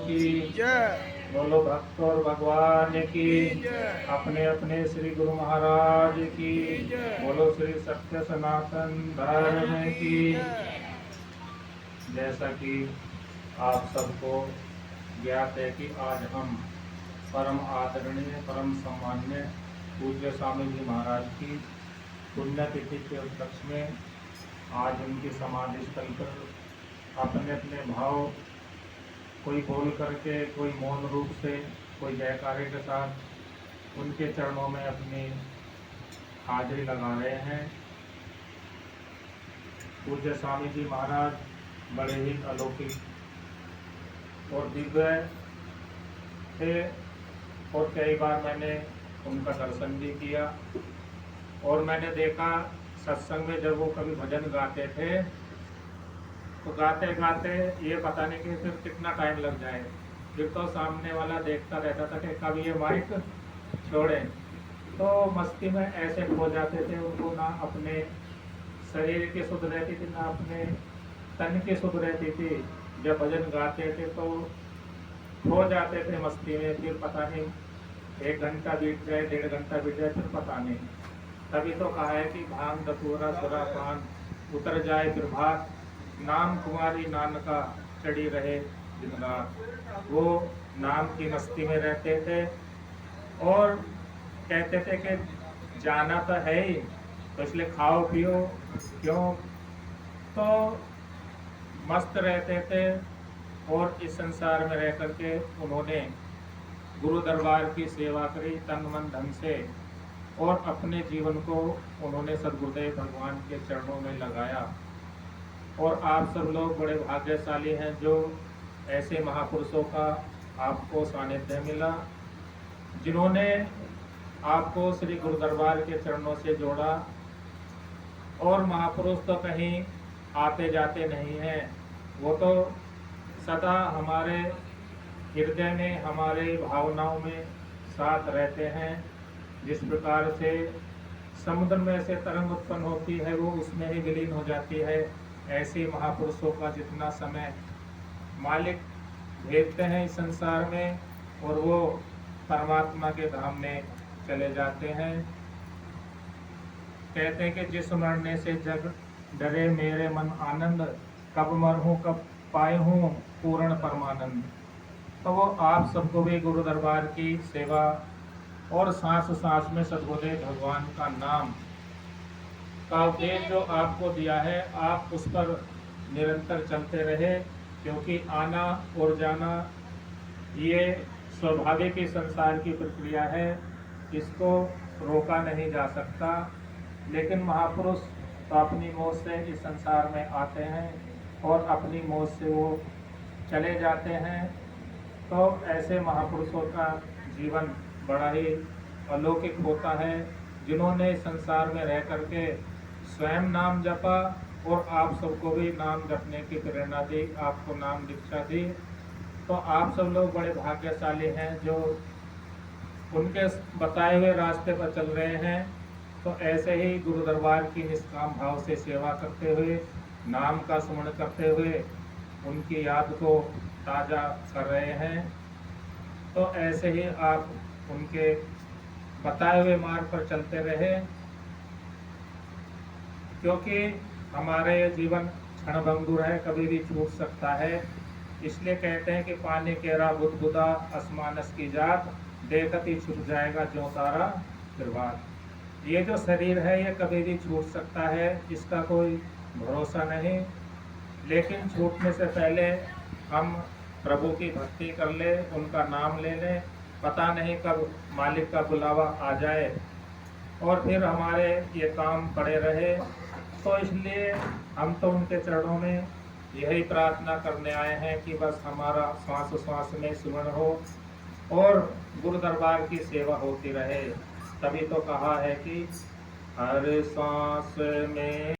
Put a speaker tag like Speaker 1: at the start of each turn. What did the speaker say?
Speaker 1: की
Speaker 2: जय।
Speaker 1: बोलो भक्त और भगवान की
Speaker 2: जय।
Speaker 1: अपने अपने श्री गुरु महाराज की
Speaker 2: जय।
Speaker 1: बोलो श्री सत्य सनातन धर्म की।
Speaker 2: जय।
Speaker 1: जैसा कि आप सबको ज्ञात है कि आज हम परम आदरणीय परम सम्माननीय पूज्य स्वामी जी महाराज की पुण्यतिथि के उपलक्ष्य में आज उनकी समाधि स्थल पर अपने अपने भाव कोई बोल करके, कोई मौन रूप से, कोई जयकारे के साथ उनके चरणों में अपनी हाजिरी लगा रहे हैं। पूज्य स्वामी जी महाराज बड़े ही अलौकिक और दिव्य थे और कई बार मैंने उनका दर्शन भी किया और मैंने देखा सत्संग में जब वो कभी भजन गाते थे तो गाते गाते ये पता नहीं कि फिर कितना टाइम लग जाए, फिर तो सामने वाला देखता रहता था कि कब ये माइक छोड़े। तो मस्ती में ऐसे खो जाते थे, उनको ना अपने शरीर की सुध रहती थी ना अपने तन की सुध रहती थी। जब भजन गाते थे तो खो जाते थे मस्ती में, फिर पता नहीं 1 घंटा बीत जाए, 1.5 घंटा बीत जाए, फिर पता नहीं। तभी तो कहा है कि भांग धतूरा सुरा पान उतर जाए फिर भात, नाम कुमारी नानका चढ़ी रहे दिन रात। वो नाम की मस्ती में रहते थे और कहते थे कि जाना तो है ही, तो इसलिए खाओ पियो क्यों, तो मस्त रहते थे। और इस संसार में रह करके उन्होंने गुरु दरबार की सेवा करी तन मन धन से और अपने जीवन को उन्होंने सद्गुरुदेव भगवान के चरणों में लगाया। और आप सब लोग बड़े भाग्यशाली हैं जो ऐसे महापुरुषों का आपको सानिध्य मिला, जिन्होंने आपको श्री गुरु दरबार के चरणों से जोड़ा। और महापुरुष तो कहीं आते जाते नहीं हैं, वो तो सदा हमारे हृदय में, हमारे भावनाओं में साथ रहते हैं। जिस प्रकार से समुद्र में से तरंग उत्पन्न होती है वो उसमें ही विलीन हो जाती है, ऐसे महापुरुषों का जितना समय मालिक भेजते हैं इस संसार में और वो परमात्मा के धाम में चले जाते हैं। कहते हैं कि जिस मरने से जग डरे मेरे मन आनंद, कब मरहूँ कब पाए हूँ पूर्ण परमानंद। तो वो आप सबको भी गुरु दरबार की सेवा और सांस सांस में सद्गुरुदेव भगवान का नाम का उपदेश जो आपको दिया है, आप उस पर निरंतर चलते रहे, क्योंकि आना और जाना ये स्वाभाविक ही संसार की प्रक्रिया है, इसको रोका नहीं जा सकता। लेकिन महापुरुष तो अपनी मौत से इस संसार में आते हैं और अपनी मौत से वो चले जाते हैं। तो ऐसे महापुरुषों का जीवन बड़ा ही अलौकिक होता है, जिन्होंने संसार में रह करके स्वयं नाम जपा और आप सबको भी नाम जपने की प्रेरणा दी, आपको नाम दीक्षा दी। तो आप सब लोग बड़े भाग्यशाली हैं जो उनके बताए हुए रास्ते पर चल रहे हैं। तो ऐसे ही गुरु दरबार की निष्काम भाव से सेवा करते हुए, नाम का स्मरण करते हुए उनकी याद को ताज़ा कर रहे हैं। तो ऐसे ही आप उनके बताए हुए मार्ग पर चलते रहे, क्योंकि हमारे जीवन क्षणभंगुर है, कभी भी छूट सकता है। इसलिए कहते हैं कि पानी केरा बुदबुदा आसमानस की जात, देखत ही छूट जाएगा जो तारा फिरबात। ये जो शरीर है ये कभी भी छूट सकता है, इसका कोई भरोसा नहीं। लेकिन छूटने से पहले हम प्रभु की भक्ति कर ले, उनका नाम ले लें, पता नहीं कब मालिक का बुलावा आ जाए और फिर हमारे ये काम पड़े रहे। तो इसलिए हम तो उनके चरणों में यही प्रार्थना करने आए हैं कि बस हमारा श्वास श्वास में स्मरण हो और गुरु दरबार की सेवा होती रहे। तभी तो कहा है कि हर सांस में